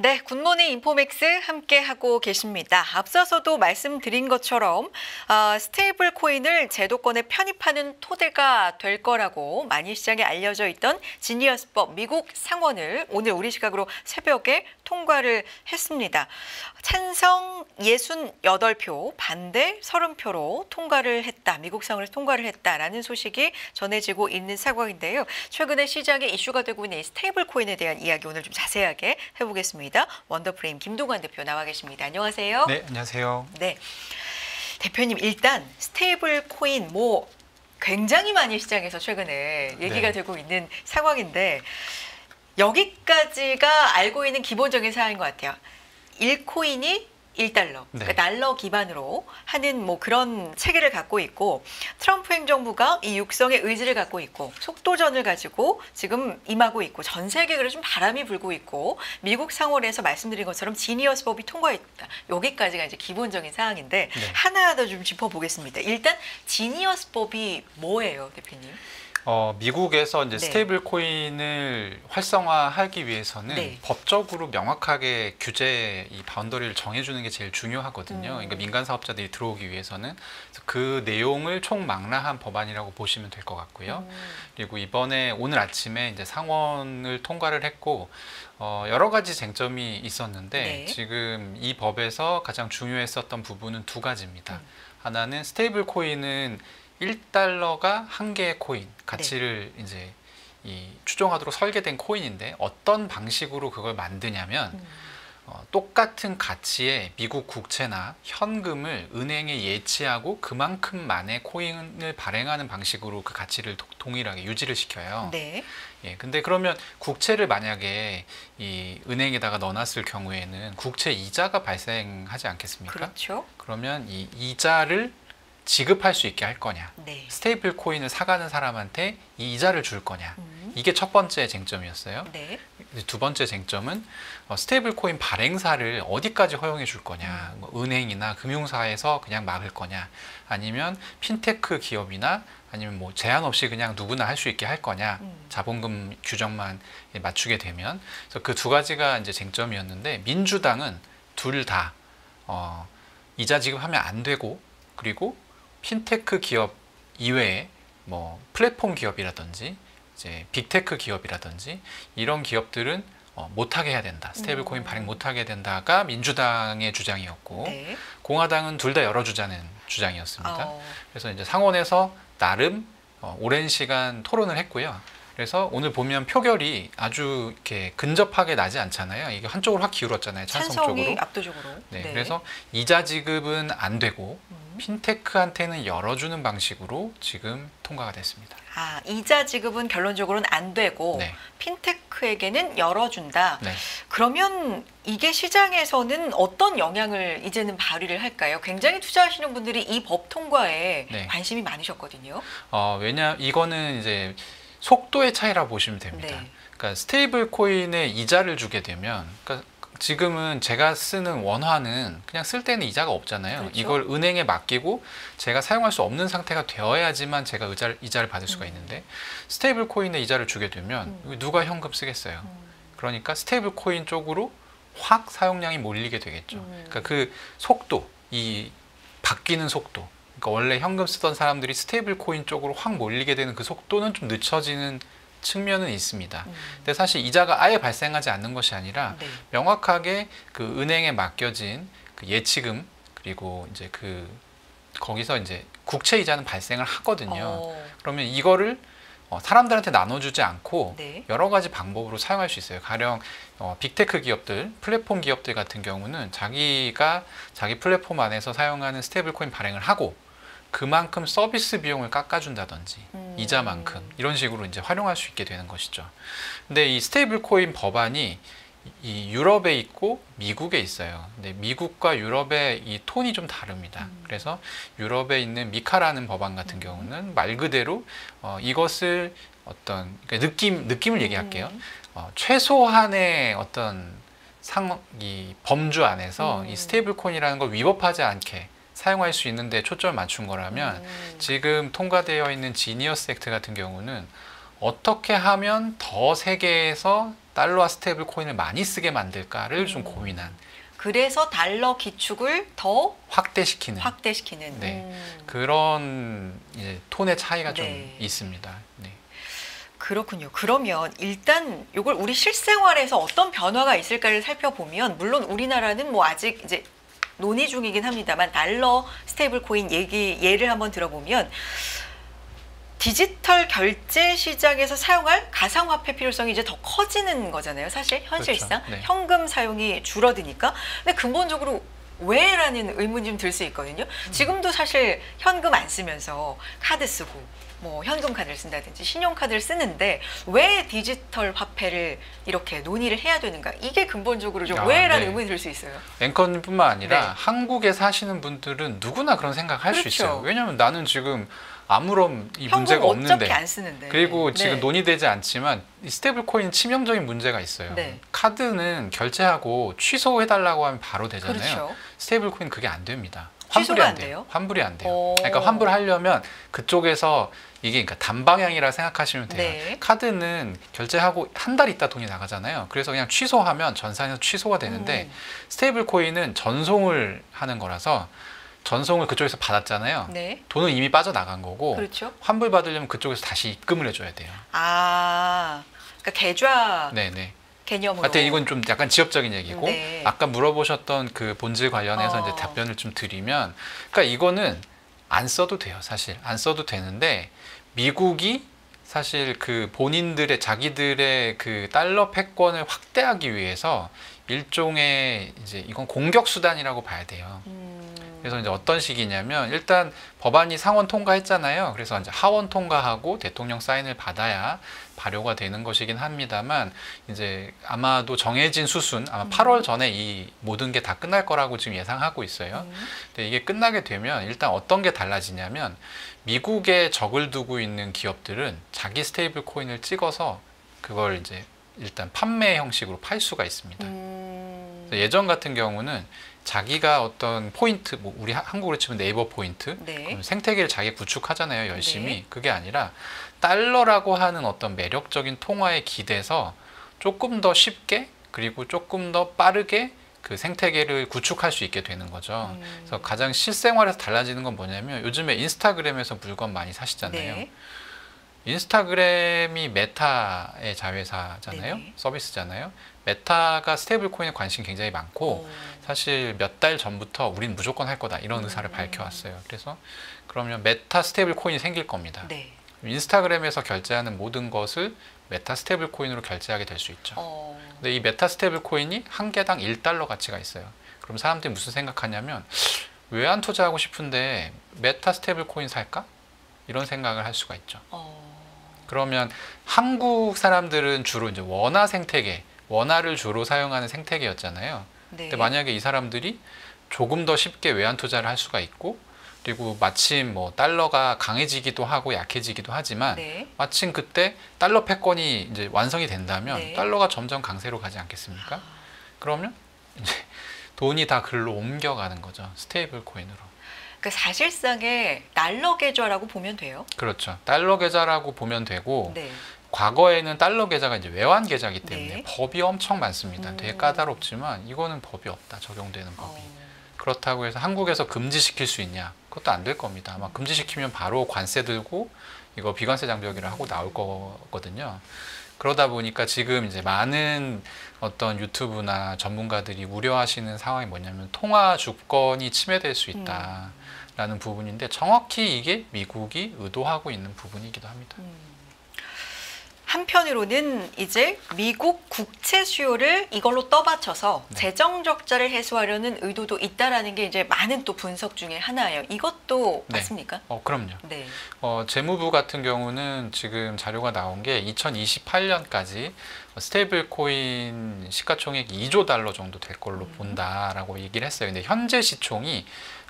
네, 굿모닝 인포맥스 함께하고 계십니다. 앞서서도 말씀드린 것처럼 스테이블 코인을 제도권에 편입하는 토대가 될 거라고 많이 시장에 알려져 있던 지니어스법 미국 상원을 오늘 우리 시각으로 새벽에 통과를 했습니다. 찬성 68표, 반대 30표로 통과를 했다. 미국 상원을 통과를 했다라는 소식이 전해지고 있는 상황인데요. 최근에 시장에 이슈가 되고 있는 이 스테이블 코인에 대한 이야기 오늘 좀 자세하게 해보겠습니다. 원더프레임 김동관 대표 나와 계십니다. 안녕하세요. 네, 안녕하세요. 네, 대표님 일단 스테이블 코인 굉장히 많이 시장에서 최근에 얘기가 되고 있는 상황인데 여기까지가 알고 있는 기본적인 사항인 것 같아요. 1코인이 1달러, 그러니까 달러 기반으로 하는 그런 체계를 갖고 있고 트럼프 행정부가 이 육성의 의지를 갖고 있고 속도전을 가지고 지금 임하고 있고 전 세계 그래서 좀 바람이 불고 있고 미국 상원에서 말씀드린 것처럼 지니어스법이 통과했다. 여기까지가 이제 기본적인 사항인데 하나 더 좀 짚어보겠습니다. 일단 지니어스법이 뭐예요, 대표님? 미국에서 이제 스테이블 코인을 활성화하기 위해서는 법적으로 명확하게 이 바운더리를 정해주는 게 제일 중요하거든요. 그러니까 민간 사업자들이 들어오기 위해서는 그 내용을 총망라한 법안이라고 보시면 될 것 같고요. 그리고 오늘 아침에 이제 상원을 통과를 했고 여러 가지 쟁점이 있었는데 지금 이 법에서 가장 중요했었던 부분은 두 가지입니다. 하나는 스테이블 코인은 1달러가 한 개의 코인, 가치를 이제 추종하도록 설계된 코인인데 어떤 방식으로 그걸 만드냐면 똑같은 가치의 미국 국채나 현금을 은행에 예치하고 그만큼만의 코인을 발행하는 방식으로 그 가치를 동일하게 유지를 시켜요. 근데 그러면 국채를 만약에 이 은행에다가 넣어놨을 경우에는 국채 이자가 발생하지 않겠습니까? 그렇죠. 그러면 이 이자를 지급할 수 있게 할 거냐, 스테이블 코인을 사가는 사람한테 이 이자를 줄 거냐, 이게 첫 번째 쟁점이었어요. 두 번째 쟁점은 스테이블 코인 발행사를 어디까지 허용해 줄 거냐, 은행이나 금융사에서 그냥 막을 거냐, 아니면 핀테크 기업이나 아니면 제한 없이 그냥 누구나 할 수 있게 할 거냐, 자본금 규정만 맞추게 되면. 그래서 그 두 가지가 이제 쟁점이었는데 민주당은 둘 다 이자 지급하면 안 되고, 그리고 핀테크 기업 이외에 플랫폼 기업이라든지 이제 빅테크 기업이라든지 이런 기업들은 못하게 해야 된다. 스테이블 코인 발행 못하게 된다가 민주당의 주장이었고 공화당은 둘 다 열어주자는 주장이었습니다. 그래서 이제 상원에서 나름 오랜 시간 토론을 했고요. 그래서 오늘 보면 표결이 아주 이렇게 근접하게 나지 않잖아요. 이게 한쪽으로 확 기울었잖아요. 찬성 쪽으로. 압도적으로. 그래서 이자 지급은 안 되고 핀테크한테는 열어주는 방식으로 지금 통과가 됐습니다. 이자 지급은 결론적으로는 안 되고 핀테크에게는 열어준다. 그러면 이게 시장에서는 어떤 영향을 이제는 발휘를 할까요? 굉장히 투자하시는 분들이 이 법 통과에 관심이 많으셨거든요. 이거는 이제 속도의 차이라고 보시면 됩니다. 그러니까 스테이블 코인에 이자를 주게 되면, 지금은 제가 쓰는 원화는 그냥 쓸 때는 이자가 없잖아요. 이걸 은행에 맡기고 제가 사용할 수 없는 상태가 되어야지만 제가 이자를 받을 수가 있는데 스테이블 코인에 이자를 주게 되면 누가 현금 쓰겠어요. 그러니까 스테이블 코인 쪽으로 확 사용량이 몰리게 되겠죠. 그러니까 그 속도, 이 바뀌는 속도, 그러니까 원래 현금 쓰던 사람들이 스테이블 코인 쪽으로 확 몰리게 되는 그 속도는 좀 늦춰지는 측면은 있습니다. 근데 사실 이자가 아예 발생하지 않는 것이 아니라 명확하게 그 은행에 맡겨진 그 예치금, 그리고 이제 거기서 이제 국채 이자는 발생을 하거든요. 그러면 이거를 사람들한테 나눠주지 않고 여러 가지 방법으로 사용할 수 있어요. 가령 빅테크 기업들, 플랫폼 기업들 같은 경우는 자기 플랫폼 안에서 사용하는 스테이블 코인 발행을 하고 그만큼 서비스 비용을 깎아준다든지 이자만큼 이런 식으로 이제 활용할 수 있게 되는 것이죠. 근데 이 스테이블 코인 법안이 이 유럽에 있고 미국에 있어요. 근데 미국과 유럽의 이 톤이 좀 다릅니다. 그래서 유럽에 있는 미카라는 법안 같은 경우는 말 그대로 이것을 그러니까 느낌을 얘기할게요. 최소한의 어떤 이 범주 안에서 이 스테이블 코인이라는 걸 위법하지 않게 사용할 수 있는데 초점을 맞춘 거라면 지금 통과되어 있는 지니어스 액트 같은 경우는 어떻게 하면 더 세계에서 달러와 스테이블 코인을 많이 쓰게 만들까를 좀 고민한. 그래서 달러 기축을 더 확대시키는. 네. 그런 이제 톤의 차이가 좀 네. 있습니다. 네. 그렇군요. 그러면 일단 이걸 우리 실생활에서 어떤 변화가 있을까를 살펴보면 물론 우리나라는 뭐 아직 이제 논의 중이긴 합니다만 달러 스테이블 코인 예를 한번 들어보면 디지털 결제 시장에서 사용할 가상화폐 필요성이 이제 더 커지는 거잖아요. 사실 현실상 그렇죠. 네. 현금 사용이 줄어드니까. 근데 근본적으로 왜라는 의문이 좀 들 수 있거든요. 지금도 사실 현금 안 쓰면서 카드 쓰고 뭐 현금 카드를 쓴다든지 신용카드를 쓰는데 왜 디지털 화폐를 이렇게 논의를 해야 되는가? 이게 근본적으로 좀 왜라는 네. 의문이 들 수 있어요. 앵커님뿐만 아니라 네. 한국에 사시는 분들은 누구나 그런 생각을 할 수 그렇죠. 있어요. 왜냐하면 나는 지금 아무런 이 현금 문제가 없는데. 어차피 안 쓰는데. 그리고 지금 네. 논의되지 않지만 이 스테이블 코인 치명적인 문제가 있어요. 네. 카드는 결제하고 취소해달라고 하면 바로 되잖아요. 그렇죠. 스테이블 코인 그게 안 됩니다. 취소가 환불이 안 돼요? 환불이 안 돼요. 오. 그러니까 환불하려면 그쪽에서 이게 그러니까 단방향이라 생각하시면 돼요. 네. 카드는 결제하고 한 달 있다 돈이 나가잖아요. 그래서 그냥 취소하면 전산에서 취소가 되는데 스테이블 코인은 전송을 하는 거라서 전송을 그쪽에서 받았잖아요. 네. 돈은 이미 빠져나간 거고 그렇죠. 환불 받으려면 그쪽에서 다시 입금을 해줘야 돼요. 아, 그러니까 계좌 네네. 개념으로. 하여튼 이건 좀 약간 지엽적인 얘기고 네. 아까 물어보셨던 그 본질 관련해서 이제 답변을 좀 드리면 그러니까 이거는 안 써도 돼요. 사실 안 써도 되는데 미국이 사실 그 본인들의 자기들의 그 달러 패권을 확대하기 위해서 일종의 이제 이건 공격 수단이라고 봐야 돼요. 그래서 이제 어떤 식이냐면 일단 법안이 상원 통과했잖아요. 그래서 이제 하원 통과하고 대통령 사인을 받아야 발효가 되는 것이긴 합니다만 이제 아마도 정해진 수순 아마 8월 전에 이 모든 게 다 끝날 거라고 지금 예상하고 있어요. 근데 이게 끝나게 되면 일단 어떤 게 달라지냐면 미국에 적을 두고 있는 기업들은 자기 스테이블 코인을 찍어서 그걸 이제 일단 판매 형식으로 팔 수가 있습니다. 예전 같은 경우는 자기가 어떤 포인트, 뭐 우리 한국으로 치면 네이버 포인트, 네. 그럼 생태계를 자기 구축하잖아요, 열심히. 네. 그게 아니라 달러라고 하는 어떤 매력적인 통화에 기대서 조금 더 쉽게 그리고 조금 더 빠르게 그 생태계를 구축할 수 있게 되는 거죠. 그래서 가장 실생활에서 달라지는 건 뭐냐면 요즘에 인스타그램에서 물건 많이 사시잖아요. 네. 인스타그램이 메타의 자회사잖아요. 네네. 서비스잖아요. 메타가 스테이블 코인에 관심이 굉장히 많고 사실 몇 달 전부터 우린 무조건 할 거다 이런 의사를 밝혀왔어요. 그래서 그러면 메타 스테이블 코인이 생길 겁니다. 네. 인스타그램에서 결제하는 모든 것을 메타 스테이블 코인으로 결제하게 될 수 있죠. 근데 이 메타 스테이블 코인이 한 개당 1달러 가치가 있어요. 그럼 사람들이 무슨 생각하냐면 외환 투자하고 싶은데 메타 스테이블 코인 살까? 이런 생각을 할 수가 있죠. 그러면 한국 사람들은 주로 이제 원화 생태계, 원화를 주로 사용하는 생태계였잖아요. 네. 근데 만약에 이 사람들이 조금 더 쉽게 외환 투자를 할 수가 있고 그리고 마침 뭐 달러가 강해지기도 하고 약해지기도 하지만 네. 마침 그때 달러 패권이 이제 완성이 된다면 네. 달러가 점점 강세로 가지 않겠습니까? 그러면 이제 돈이 다 글로 옮겨가는 거죠. 스테이블 코인으로. 그 사실상의 달러 계좌라고 보면 돼요. 그렇죠. 달러 계좌라고 보면 되고 네. 과거에는 달러 계좌가 이제 외환 계좌이기 때문에 네. 법이 엄청 많습니다. 되게 까다롭지만 이거는 법이 없다. 적용되는 법이. 그렇다고 해서 한국에서 금지시킬 수 있냐? 그것도 안 될 겁니다. 아마 금지시키면 바로 관세 들고 이거 비관세 장벽이라 하고 나올 거거든요. 그러다 보니까 지금 이제 많은 어떤 유튜브나 전문가들이 우려하시는 상황이 뭐냐면 통화 주권이 침해될 수 있다라는 부분인데 정확히 이게 미국이 의도하고 있는 부분이기도 합니다. 한편으로는 이제 미국 국채 수요를 이걸로 떠받쳐서 네. 재정 적자를 해소하려는 의도도 있다라는 게 이제 많은 또 분석 중에 하나예요. 이것도 네. 맞습니까? 그럼요. 네. 재무부 같은 경우는 지금 자료가 나온 게 2028년까지 스테이블 코인 시가총액 2조 달러 정도 될 걸로 본다라고 얘기를 했어요. 근데 현재 시총이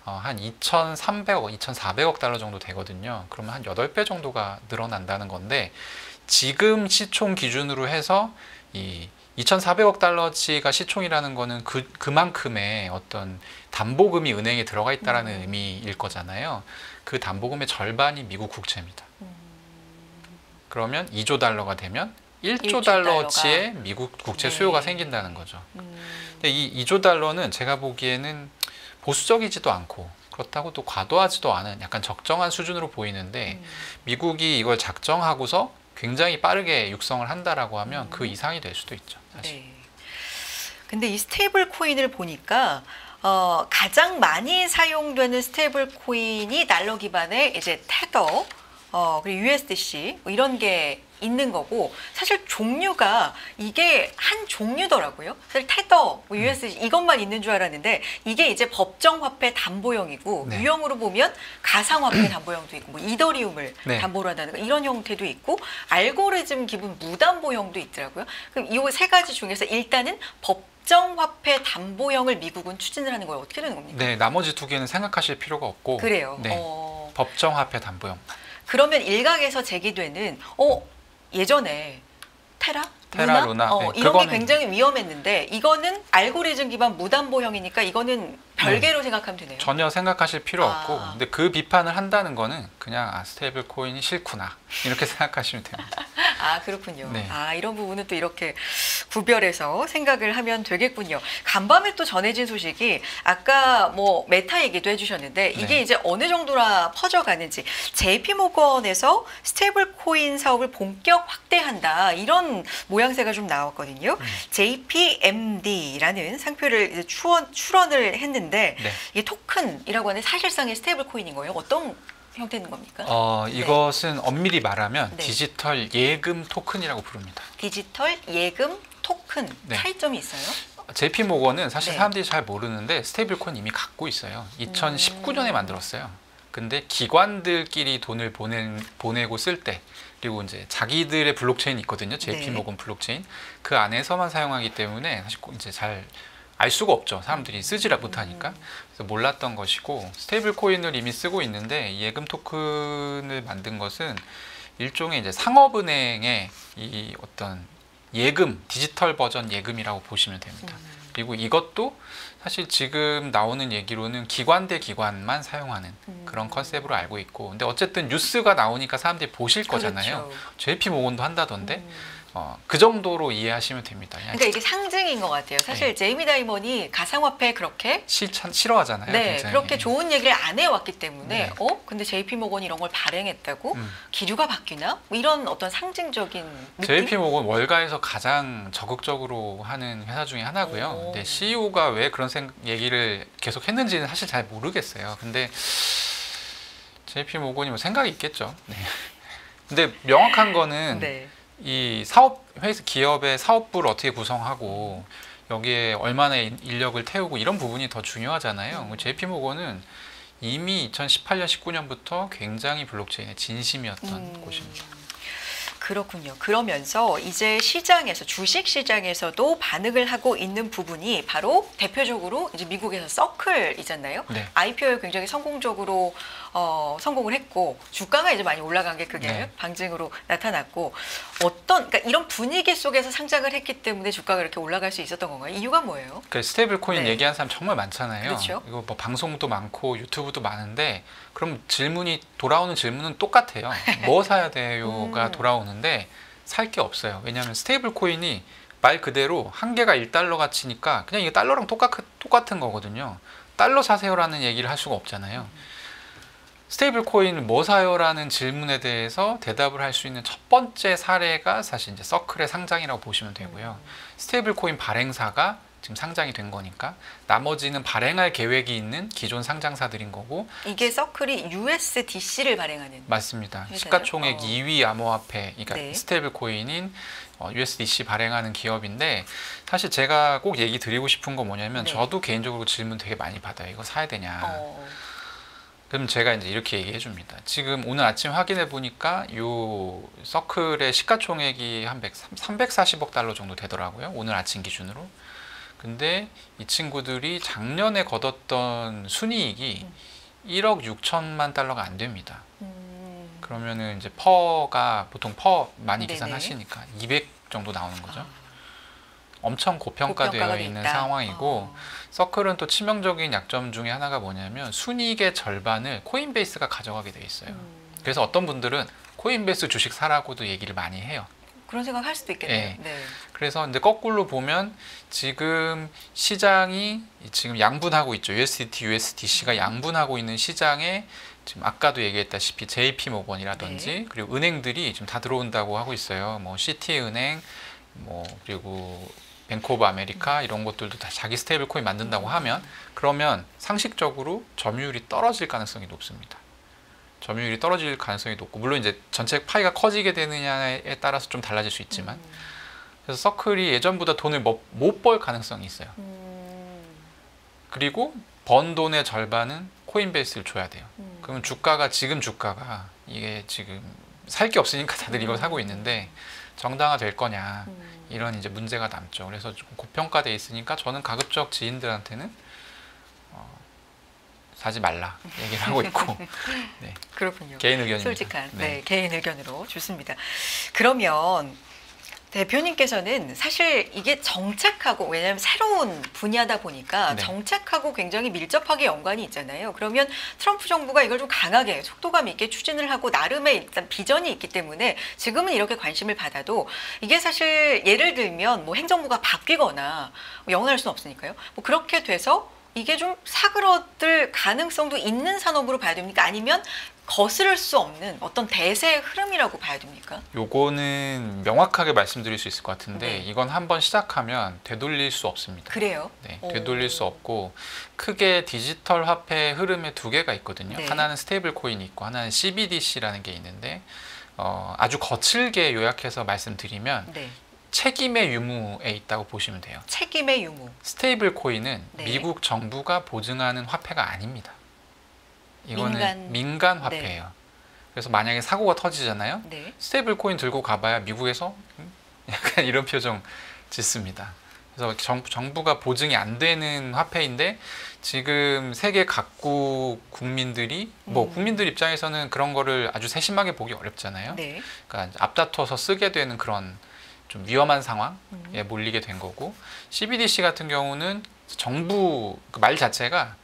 한 2,300억, 2,400억 달러 정도 되거든요. 그러면 한 8배 정도가 늘어난다는 건데 지금 시총 기준으로 해서 이 2,400억 달러치가 시총이라는 거는 그만큼의 어떤 담보금이 은행에 들어가 있다라는 의미일 거잖아요. 그 담보금의 절반이 미국 국채입니다. 그러면 2조 달러가 되면 1조 1조 달러치의 미국 국채 네. 수요가 생긴다는 거죠. 음, 근데 이 2조 달러는 제가 보기에는 보수적이지도 않고 그렇다고 또 과도하지도 않은 약간 적정한 수준으로 보이는데 미국이 이걸 작정하고서 굉장히 빠르게 육성을 한다라고 하면 그 이상이 될 수도 있죠. 사실. 네. 근데 이 스테이블 코인을 보니까 가장 많이 사용되는 스테이블 코인이 달러 기반의 이제 테더, 그리고 USDC 뭐 이런 게 있는 거고 사실 종류가 이게 한 종류더라고요. 사실 테더, 뭐 USDC 이것만 있는 줄 알았는데 이게 이제 법정 화폐 담보형이고 네. 유형으로 보면 가상 화폐 담보형도 있고 뭐 이더리움을 네. 담보로 한다는 거 이런 형태도 있고 알고리즘 기본 무담보형도 있더라고요. 그럼 이 세 가지 중에서 일단은 법정 화폐 담보형을 미국은 추진을 하는 거예요. 어떻게 되는 겁니까? 네, 나머지 두 개는 생각하실 필요가 없고 그래요. 네, 법정화폐 담보형. 그러면 일각에서 제기되는 예전에 테라, 루나? 네, 이런 그거는- 게 굉장히 위험했는데 이거는 알고리즘 기반 무담보형이니까 이거는 별개로 생각하면 되네요. 전혀 생각하실 필요 아. 없고 근데 그 비판을 한다는 거는 그냥 스테이블 코인이 싫구나 이렇게 생각하시면 됩니다. 아, 그렇군요. 네. 아, 이런 부분은 또 이렇게 구별해서 생각을 하면 되겠군요. 간밤에 또 전해진 소식이 아까 뭐 메타 얘기도 해주셨는데 이게 네. 이제 어느 정도나 퍼져가는지 JP 모건에서 스테이블 코인 사업을 본격 확대한다 이런 모양새가 좀 나왔거든요. JPMD라는 상표를 이제 출원을 했는데 네. 이게 토큰이라고 하는 사실상의 스테이블 코인인 거예요. 어떤 형태인 겁니까? 이것은 엄밀히 말하면 네. 디지털 예금 토큰이라고 부릅니다. 디지털 예금 토큰 네. 차이점이 있어요? JP 모건은 사실 네. 사람들이 잘 모르는데 스테이블 코인 이미 갖고 있어요. 2019년에 만들었어요. 근데 기관들끼리 돈을 보내고 쓸 때 그리고 이제 자기들의 블록체인이 있거든요. JP 네. 모건 블록체인 그 안에서만 사용하기 때문에 사실 이제 잘 알 수가 없죠. 사람들이 쓰지를 못하니까. 그래서 몰랐던 것이고 스테이블 코인을 이미 쓰고 있는데 이 예금 토큰을 만든 것은 일종의 이제 상업은행의 이 어떤 예금, 디지털 버전 예금이라고 보시면 됩니다. 그리고 이것도 사실 지금 나오는 얘기로는 기관 대 기관만 사용하는 그런 컨셉으로 알고 있고 근데 어쨌든 뉴스가 나오니까 사람들이 보실 거잖아요. 그렇죠. JP 모건도 한다던데 그 정도로 이해하시면 됩니다. 그냥 그러니까 이게 상징인 것 같아요. 사실 네. 제이미 다이먼이 가상화폐 그렇게 싫어하잖아요. 네, 굉장히. 그렇게 좋은 얘기를 안 해왔기 때문에 네. 근데 JP 모건이 이런 걸 발행했다고 음. 기류가 바뀌나? 뭐 이런 어떤 상징적인 느낌? JP 모건 월가에서 가장 적극적으로 하는 회사 중에 하나고요. 오. 근데 CEO가 왜 그런 얘기를 계속 했는지는 사실 잘 모르겠어요. 근데 JP 모건이 뭐 생각이 있겠죠. 네. 근데 명확한 거는 네. 이 기업의 사업부를 어떻게 구성하고 여기에 얼마나 인력을 태우고 이런 부분이 더 중요하잖아요. JP 모건은 이미 2018년, 19년부터 굉장히 블록체인의 진심이었던 곳입니다. 그렇군요. 그러면서 이제 시장에서 주식 시장에서도 반응을 하고 있는 부분이 바로 대표적으로 이제 미국에서 서클이잖아요. 네. IPO에 굉장히 성공적으로 성공을 했고 주가가 이제 많이 올라간 게 그게 네. 방증으로 나타났고 그러니까 이런 분위기 속에서 상장을 했기 때문에 주가가 이렇게 올라갈 수 있었던 건가요? 이유가 뭐예요? 그 스테이블 코인 네. 얘기하는 사람 정말 많잖아요. 그렇죠. 이거 뭐 방송도 많고 유튜브도 많은데 그럼 돌아오는 질문은 똑같아요. 뭐 사야 돼요가 돌아오는데 살 게 없어요. 왜냐하면 스테이블 코인이 말 그대로 한 개가 1달러 가치니까 그냥 이게 달러랑 똑같은 거거든요. 달러 사세요라는 얘기를 할 수가 없잖아요. 스테이블 코인 뭐 사요라는 질문에 대해서 대답을 할 수 있는 첫 번째 사례가 사실 이제 서클의 상장이라고 보시면 되고요. 스테이블 코인 발행사가 지금 상장이 된 거니까 나머지는 발행할 계획이 있는 기존 상장사들인 거고 이게 서클이 USDC를 발행하는 맞습니다. 회사예요? 시가총액 2위 암호화폐, 그러니까 네. 스테이블 코인인 USDC 발행하는 기업인데 사실 제가 꼭 얘기 드리고 싶은 건 뭐냐면 네. 저도 개인적으로 질문 되게 많이 받아요. 이거 사야 되냐? 어, 그럼 제가 이제 이렇게 얘기해 줍니다. 지금 오늘 아침 확인해 보니까 요 서클의 시가총액이 한 340억 달러 정도 되더라고요. 오늘 아침 기준으로. 근데 이 친구들이 작년에 거뒀던 순이익이 1억 6천만 달러가 안 됩니다. 그러면은 이제 퍼가 보통 퍼 많이 네네. 계산하시니까 200 정도 나오는 거죠. 엄청 고평가가 고평가되어 돼 있는 있다. 상황이고 서클은 또 치명적인 약점 중에 하나가 뭐냐면 순이익의 절반을 코인베이스가 가져가게 돼 있어요. 그래서 어떤 분들은 코인베이스 주식 사라고도 얘기를 많이 해요. 그런 생각 할 수도 있겠네요. 예. 네. 그래서 이제 거꾸로 보면 지금 시장이 지금 양분하고 있죠. USDT, USDC가 양분하고 있는 시장에 지금 아까도 얘기했다시피 JP 모건이라든지 네. 그리고 은행들이 지금 다 들어온다고 하고 있어요. 뭐 시티은행, 뭐 그리고 뱅크 오브 아메리카 이런 것들도 다 자기 스테이블 코인 만든다고 하면 그러면 상식적으로 점유율이 떨어질 가능성이 높습니다. 점유율이 떨어질 가능성이 높고 물론 이제 전체 파이가 커지게 되느냐에 따라서 좀 달라질 수 있지만 그래서 서클이 예전보다 돈을 못 벌 가능성이 있어요. 그리고 번 돈의 절반은 코인베이스를 줘야 돼요. 그러면 지금 주가가 이게 지금 살 게 없으니까 다들 이걸 사고 있는데 정당화 될 거냐 이런 이제 문제가 남죠. 그래서 좀 고평가돼 있으니까 저는 가급적 지인들한테는 사지 말라 얘기를 하고 있고. 네. 그렇군요. 개인 의견입니다. 솔직한 개인 의견으로 좋습니다. 그러면 대표님께서는 사실 이게 정책하고 왜냐하면 새로운 분야다 보니까 네. 정책하고 굉장히 밀접하게 연관이 있잖아요. 그러면 트럼프 정부가 이걸 좀 강하게 속도감 있게 추진을 하고 나름의 일단 비전이 있기 때문에 지금은 이렇게 관심을 받아도 이게 사실 예를 들면 뭐 행정부가 바뀌거나 영원할 수는 없으니까요. 뭐 그렇게 돼서 이게 좀 사그러들 가능성도 있는 산업으로 봐야 됩니까? 아니면 거스를 수 없는 어떤 대세의 흐름이라고 봐야 됩니까? 요거는 명확하게 말씀드릴 수 있을 것 같은데 네. 이건 한번 시작하면 되돌릴 수 없습니다. 그래요? 네, 오. 되돌릴 수 없고 크게 디지털 화폐 흐름에 두 개가 있거든요. 네. 하나는 스테이블 코인이 있고 하나는 CBDC라는 게 있는데 아주 거칠게 요약해서 말씀드리면 네. 책임의 유무에 있다고 보시면 돼요. 책임의 유무. 스테이블 코인은 네. 미국 정부가 보증하는 화폐가 아닙니다. 이거는 민간 화폐예요. 그래서 만약에 사고가 터지잖아요. 네. 스테이블 코인 들고 가봐야 미국에서 약간 이런 표정 짓습니다. 그래서 정부가 보증이 안 되는 화폐인데 지금 세계 각국 국민들이 뭐 국민들 입장에서는 그런 거를 아주 세심하게 보기 어렵잖아요. 네. 그러니까 앞다퉈서 쓰게 되는 그런 좀 위험한 상황에 몰리게 된 거고 CBDC 같은 경우는 정부 그 말 자체가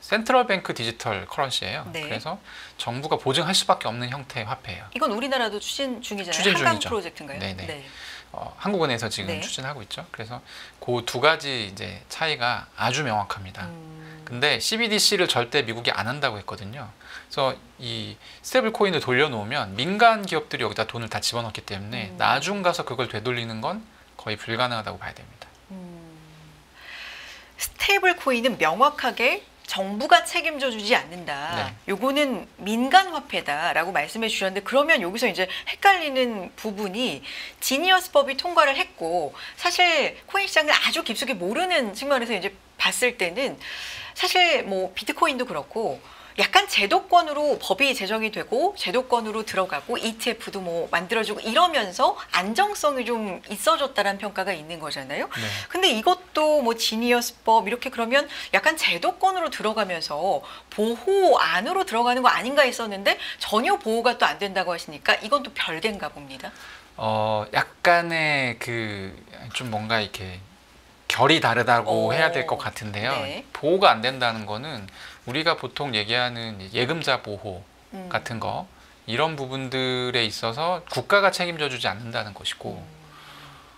센트럴 뱅크 디지털 커런시예요. 네. 그래서 정부가 보증할 수밖에 없는 형태의 화폐예요. 이건 우리나라도 추진 중이잖아요. 추진 한강 중이죠. 프로젝트인가요? 네네. 네. 한국은행에서 지금 네. 추진하고 있죠. 그래서 그 두 가지 이제 차이가 아주 명확합니다. 근데 CBDC를 절대 미국이 안 한다고 했거든요. 그래서 이 스테이블 코인을 돌려놓으면 민간 기업들이 여기다 돈을 다 집어넣기 때문에 나중 가서 그걸 되돌리는 건 거의 불가능하다고 봐야 됩니다. 스테이블 코인은 명확하게 정부가 책임져 주지 않는다. 네. 요거는 민간 화폐다라고 말씀해 주셨는데 그러면 여기서 이제 헷갈리는 부분이 지니어스법이 통과를 했고 사실 코인 시장을 아주 깊숙이 모르는 측면에서 이제 봤을 때는 사실 뭐 비트코인도 그렇고 약간 제도권으로 법이 제정이 되고 제도권으로 들어가고 ETF도 뭐 만들어주고 이러면서 안정성이 좀 있어졌다라는 평가가 있는 거잖아요. 네. 근데 이것도 뭐 지니어스법 이렇게 그러면 약간 제도권으로 들어가면서 보호 안으로 들어가는 거 아닌가 했었는데 전혀 보호가 또 안 된다고 하시니까 이건 또 별개인가 봅니다. 약간의 그 좀 뭔가 이렇게 결이 다르다고 해야 될 것 같은데요. 네. 보호가 안 된다는 거는 우리가 보통 얘기하는 예금자 보호 같은 거 이런 부분들에 있어서 국가가 책임져 주지 않는다는 것이고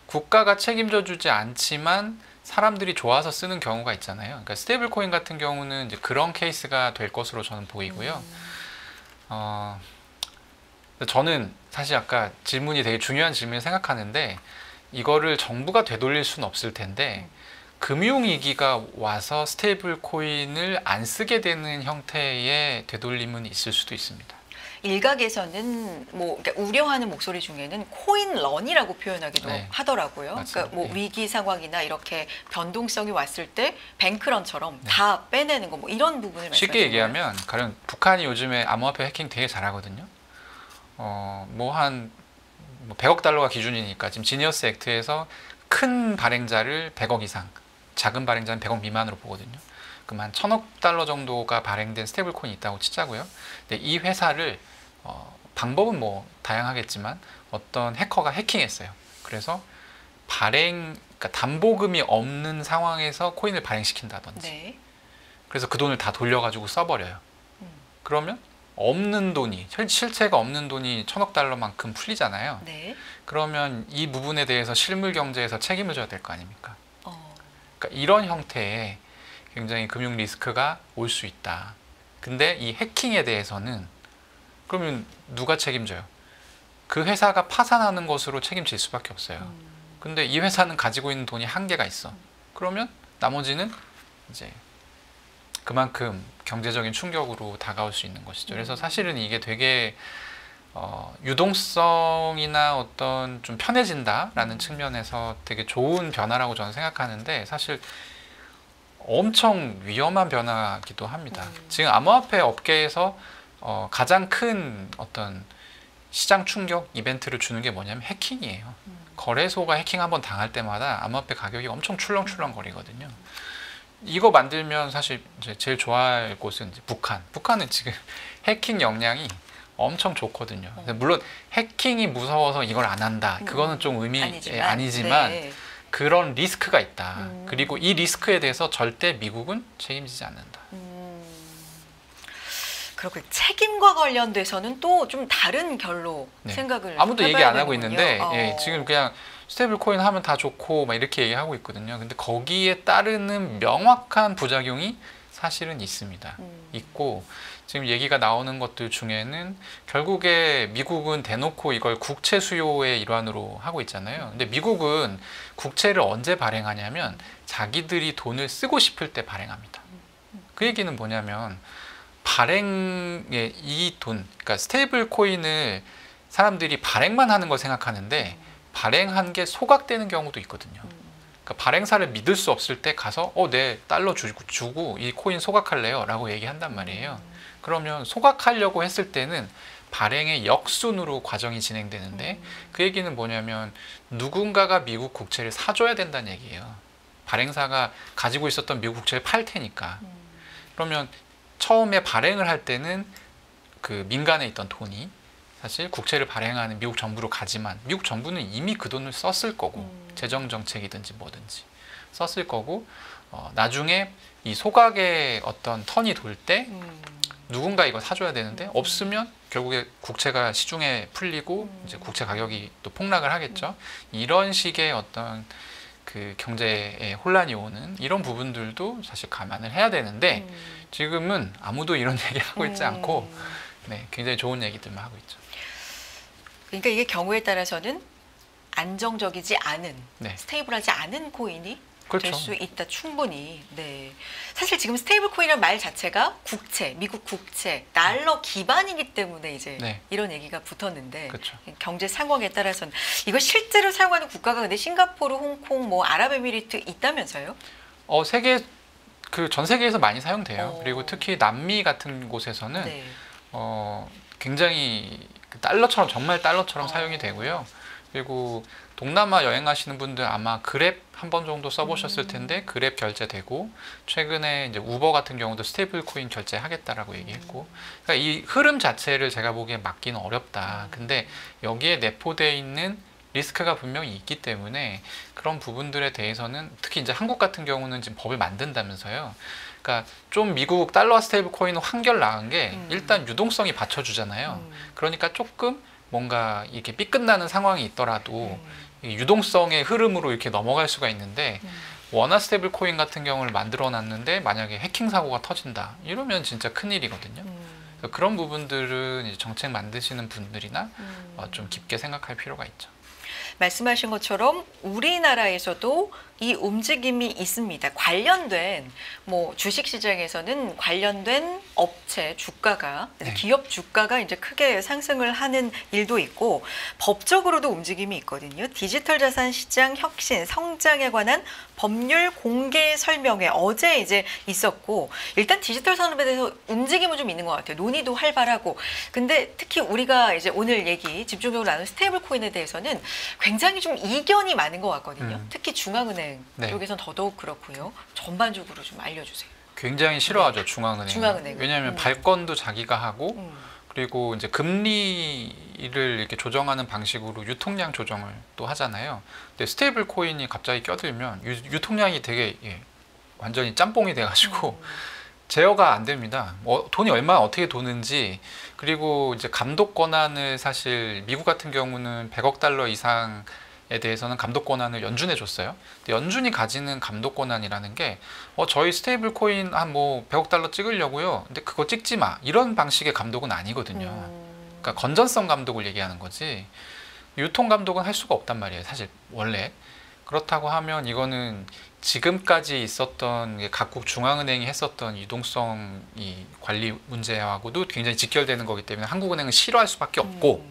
국가가 책임져 주지 않지만 사람들이 좋아서 쓰는 경우가 있잖아요. 그러니까 스테이블 코인 같은 경우는 이제 그런 케이스가 될 것으로 저는 보이고요. 저는 사실 아까 질문이 되게 중요한 질문을 생각하는데 이거를 정부가 되돌릴 수는 없을 텐데 금융위기가 와서 스테이블 코인을 안 쓰게 되는 형태의 되돌림은 있을 수도 있습니다. 일각에서는 뭐 그러니까 우려하는 목소리 중에는 코인런이라고 표현하기도 네. 하더라고요. 맞습니다. 그러니까 뭐 네. 위기 상황이나 이렇게 변동성이 왔을 때 뱅크런처럼 네. 다 빼내는 거 뭐 이런 부분을 쉽게 말씀하시는 얘기하면 가령 북한이 요즘에 암호화폐 해킹 되게 잘하거든요. 뭐 한 100억 달러가 기준이니까 지금 지니어스 액트에서 큰 발행자를 100억 이상, 작은 발행자는 100억 미만으로 보거든요. 그럼 한 1000억 달러 정도가 발행된 스테이블 코인이 있다고 치자고요. 근데 이 회사를 방법은 뭐 다양하겠지만 어떤 해커가 해킹했어요. 그래서 그러니까 담보금이 없는 상황에서 코인을 발행시킨다든지. 네. 그래서 그 돈을 다 돌려가지고 써버려요. 그러면 없는 돈이 실체가 없는 돈이 1,000억 달러만큼 풀리잖아요. 네. 그러면 이 부분에 대해서 실물 경제에서 책임을 져야 될 거 아닙니까? 어. 그러니까 이런 형태의 굉장히 금융 리스크가 올 수 있다. 근데 이 해킹에 대해서는 그러면 누가 책임져요? 그 회사가 파산하는 것으로 책임질 수밖에 없어요. 근데 이 회사는 가지고 있는 돈이 한계가 있어. 그러면 나머지는 이제 그만큼 경제적인 충격으로 다가올 수 있는 것이죠. 그래서 사실은 이게 되게 유동성이나 어떤 좀 편해진다라는 측면에서 되게 좋은 변화라고 저는 생각하는데 사실 엄청 위험한 변화기도 합니다. 지금 암호화폐 업계에서 가장 큰 어떤 시장 충격 이벤트를 주는 게 뭐냐면 해킹이에요. 거래소가 해킹 한번 당할 때마다 암호화폐 가격이 엄청 출렁출렁 거리거든요. 이거 만들면 사실 이제 제일 좋아할 곳은 이제 북한. 북한은 지금 해킹 역량이 엄청 좋거든요. 물론 해킹이 무서워서 이걸 안 한다. 그거는 좀 아니지만 네. 그런 리스크가 있다. 그리고 이 리스크에 대해서 절대 미국은 책임지지 않는다. 그렇고 책임과 관련돼서는 또 좀 다른 결로 네. 생각을 아무도 얘기 해봐야 안 하고 되는군요. 있는데 예, 지금 그냥 스테이블 코인 하면 다 좋고 막 이렇게 얘기하고 있거든요. 근데 거기에 따르는 명확한 부작용이 사실은 있습니다. 있고 지금 얘기가 나오는 것들 중에는 결국에 미국은 대놓고 이걸 국채 수요의 일환으로 하고 있잖아요. 근데 미국은 국채를 언제 발행하냐면 자기들이 돈을 쓰고 싶을 때 발행합니다. 그 얘기는 뭐냐면 발행의 이 돈, 그러니까 스테이블 코인을 사람들이 발행만 하는 걸 생각하는데 발행한 게 소각되는 경우도 있거든요. 그러니까 발행사를 믿을 수 없을 때 가서 내 달러 주고 이 코인 소각할래요 라고 얘기한단 말이에요. 그러면 소각하려고 했을 때는 발행의 역순으로 과정이 진행되는데 그 얘기는 뭐냐면 누군가가 미국 국채를 사줘야 된다는 얘기예요. 발행사가 가지고 있었던 미국 국채를 팔 테니까. 그러면 처음에 발행을 할 때는 그 민간에 있던 돈이 사실 국채를 발행하는 미국 정부로 가지만 미국 정부는 이미 그 돈을 썼을 거고 재정 정책이든지 뭐든지 썼을 거고 나중에 이 소각의 어떤 턴이 돌 때 누군가 이거 사줘야 되는데 없으면 결국에 국채가 시중에 풀리고 이제 국채 가격이 또 폭락을 하겠죠. 이런 식의 어떤 그 경제에 혼란이 오는 이런 부분들도 사실 감안을 해야 되는데 지금은 아무도 이런 얘기 하고 있지 않고 네, 굉장히 좋은 얘기들만 하고 있죠. 그러니까 이게 경우에 따라서는 안정적이지 않은, 네. 스테이블하지 않은 코인이 그렇죠. 될 수 있다. 충분히. 네. 사실 지금 스테이블 코인이라는 말 자체가 국채, 미국 국채, 달러 기반이기 때문에 이제 네. 이런 얘기가 붙었는데 그렇죠. 경제 상황에 따라서는 이거 실제로 사용하는 국가가 근데 싱가포르, 홍콩, 뭐 아랍에미리트 있다면서요? 세계 그 전 세계에서 많이 사용돼요. 오. 그리고 특히 남미 같은 곳에서는 네. 굉장히 그 달러처럼 정말 달러처럼 사용이 되고요. 그리고 동남아 여행하시는 분들 아마 그랩 한 번 정도 써보셨을 텐데 그랩 결제되고 최근에 이제 우버 같은 경우도 스테이블 코인 결제하겠다라고 얘기했고 그러니까 이 흐름 자체를 제가 보기엔 막기는 어렵다. 근데 여기에 내포되어 있는 리스크가 분명히 있기 때문에 그런 부분들에 대해서는 특히 이제 한국 같은 경우는 지금 법을 만든다면서요. 그러니까 좀 미국 달러 스테이블 코인은 한결 나은 게 일단 유동성이 받쳐주잖아요. 그러니까 조금 뭔가 이렇게 삐끗나는 상황이 있더라도 이 유동성의 흐름으로 이렇게 넘어갈 수가 있는데 원화 스테이블 코인 같은 경우를 만들어 놨는데 만약에 해킹 사고가 터진다 이러면 진짜 큰일이거든요. 그런 부분들은 이제 정책 만드시는 분들이나 좀 깊게 생각할 필요가 있죠. 말씀하신 것처럼 우리나라에서도 이 움직임이 있습니다. 관련된 뭐 주식 시장에서는 관련된 업체 주가가 네. 기업 주가가 이제 크게 상승을 하는 일도 있고 법적으로도 움직임이 있거든요. 디지털 자산 시장 혁신 성장에 관한 법률 공개 설명회 어제 이제 있었고 일단 디지털 산업에 대해서 움직임은 좀 있는 것 같아요. 논의도 활발하고 근데 특히 우리가 이제 오늘 얘기 집중적으로 나눈 스테이블 코인에 대해서는 굉장히 좀 이견이 많은 것 같거든요. 특히 중앙은행 네. 쪽에선 더더욱 그렇고요. 전반적으로 좀 알려주세요. 굉장히 싫어하죠. 중앙은행. 중앙은행. 왜냐하면 발권도 자기가 하고 그리고 이제 금리를 이렇게 조정하는 방식으로 유통량 조정을 또 하잖아요. 근데 스테이블 코인이 갑자기 껴들면 유통량이 되게 완전히 짬뽕이 돼가지고 제어가 안 됩니다. 돈이 얼마나 어떻게 도는지, 그리고 이제 감독 권한을 사실 미국 같은 경우는 100억 달러 이상에 대해서는 감독 권한을 연준에 줬어요. 근데 연준이 가지는 감독 권한이라는 게 저희 스테이블 코인 한 뭐 100억 달러 찍으려고요. 근데 그거 찍지 마. 이런 방식의 감독은 아니거든요. 그러니까 건전성 감독을 얘기하는 거지. 유통 감독은 할 수가 없단 말이에요. 사실 원래. 그렇다고 하면 이거는 지금까지 있었던 각국 중앙은행이 했었던 유동성 이 관리 문제하고도 굉장히 직결되는 거기 때문에 한국은행은 싫어할 수밖에 없고,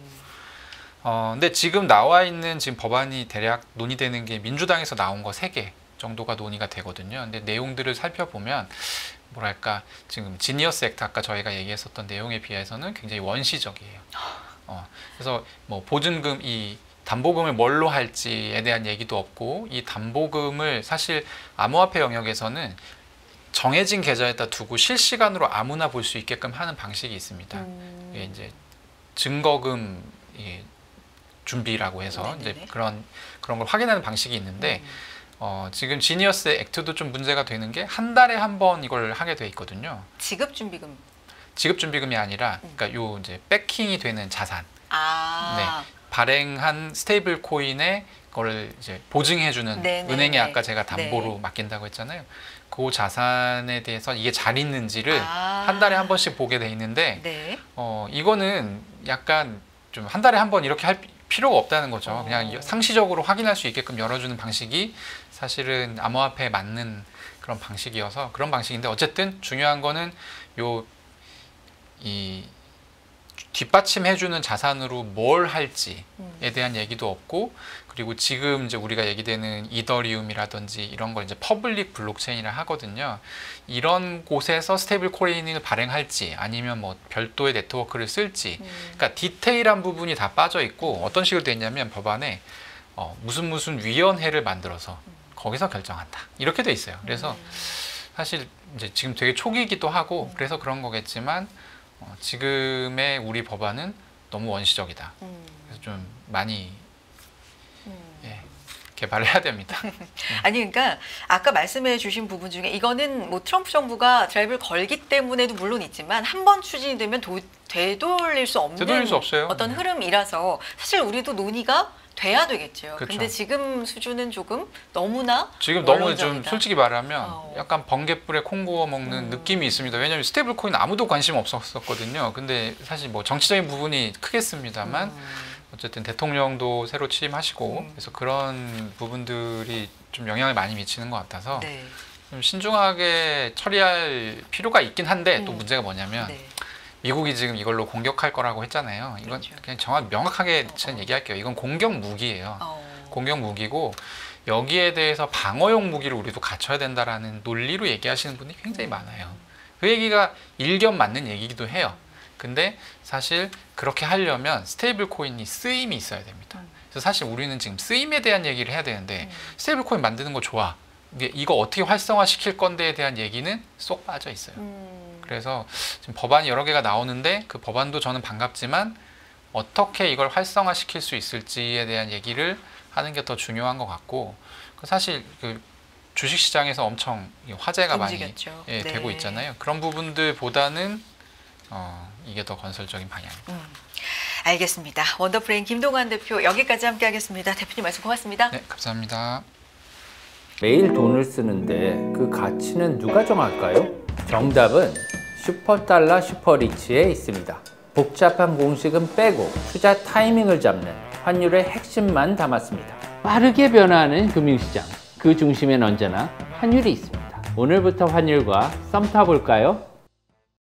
근데 지금 나와 있는 지금 법안이 대략 논의되는 게 민주당에서 나온 거 3개 정도가 논의가 되거든요. 근데 내용들을 살펴보면 뭐랄까, 지금 지니어스 액트 아까 저희가 얘기했었던 내용에 비해서는 굉장히 원시적이에요. 그래서 뭐 보증금, 이 담보금을 뭘로 할지에 대한 얘기도 없고, 이 담보금을 사실 암호화폐 영역에서는 정해진 계좌에다 두고 실시간으로 아무나 볼 수 있게끔 하는 방식이 있습니다. 이게 이제 증거금 준비라고 해서 이제 그런 걸 확인하는 방식이 있는데, 지금 지니어스 액트도 좀 문제가 되는 게 한 달에 한 번 이걸 하게 돼 있거든요. 지급준비금. 지급준비금이 아니라, 그러니까 요 이제 백킹이 되는 자산. 아. 네. 발행한 스테이블 코인의 걸 이제 보증해주는 은행에 아까 제가 담보로 맡긴다고 했잖아요. 그 자산에 대해서 이게 잘 있는지를 한 달에 한 번씩 보게 돼 있는데, 이거는 약간 좀 한 달에 한 번 이렇게 할 필요가 없다는 거죠. 그냥 상시적으로 확인할 수 있게끔 열어주는 방식이 사실은 암호화폐에 맞는 그런 방식이어서 그런 방식인데, 어쨌든 중요한 거는 이 뒷받침해주는 자산으로 뭘 할지에 대한 얘기도 없고, 그리고 지금 이제 우리가 얘기되는 이더리움이라든지 이런 걸 이제 퍼블릭 블록체인이라 하거든요. 이런 곳에서 스테이블 코인을 발행할지 아니면 뭐 별도의 네트워크를 쓸지, 그러니까 디테일한 부분이 다 빠져 있고, 어떤 식으로 돼 있냐면 법안에 무슨 위원회를 만들어서 거기서 결정한다 이렇게 돼 있어요. 그래서 사실 이제 지금 되게 초기이기도 하고 그래서 그런 거겠지만, 지금의 우리 법안은 너무 원시적이다. 그래서 좀 많이 개발을 해야 됩니다. 아니, 그러니까 아까 말씀해 주신 부분 중에 이거는 뭐 트럼프 정부가 드라이브를 걸기 때문에도 물론 있지만 한 번 추진이 되면 되돌릴 수 없는 없어요. 어떤 흐름이라서 사실 우리도 논의가 돼야 되겠죠. 그렇죠. 근데 지금 수준은 조금 너무나 지금 너무 좀 솔직히 말하면 약간 번갯불에 콩 구워 먹는 느낌이 있습니다. 왜냐하면 스테이블 코인 아무도 관심 없었거든요. 근데 사실 뭐 정치적인 부분이 크겠습니다만 어쨌든 대통령도 새로 취임하시고 그래서 그런 부분들이 좀 영향을 많이 미치는 것 같아서 좀 신중하게 처리할 필요가 있긴 한데, 또 문제가 뭐냐면 미국이 지금 이걸로 공격할 거라고 했잖아요. 이건 그냥 명확하게 저는 얘기할게요. 이건 공격 무기예요. 공격 무기고, 여기에 대해서 방어용 무기를 우리도 갖춰야 된다라는 논리로 얘기하시는 분이 굉장히 많아요. 그 얘기가 일견 맞는 얘기기도 해요. 근데 사실 그렇게 하려면 스테이블 코인이 쓰임이 있어야 됩니다. 그래서 사실 우리는 지금 쓰임에 대한 얘기를 해야 되는데, 스테이블 코인 만드는 거 좋아. 이거 어떻게 활성화시킬 건데에 대한 얘기는 쏙 빠져 있어요. 그래서 지금 법안이 여러 개가 나오는데, 그 법안도 저는 반갑지만 어떻게 이걸 활성화시킬 수 있을지에 대한 얘기를 하는 게 더 중요한 것 같고, 사실 그 주식시장에서 엄청 화제가 많이 되고 있잖아요. 그런 부분들보다는 이게 더 건설적인 방향입니다. 알겠습니다. 원더프레임 김동환 대표 여기까지 함께하겠습니다. 대표님 말씀 고맙습니다. 네, 감사합니다. 매일 돈을 쓰는데 그 가치는 누가 정할까요? 정답은 슈퍼달러 슈퍼리치에 있습니다. 복잡한 공식은 빼고 투자 타이밍을 잡는 환율의 핵심만 담았습니다. 빠르게 변화하는 금융시장, 그 중심엔 언제나 환율이 있습니다. 오늘부터 환율과 썸 타볼까요?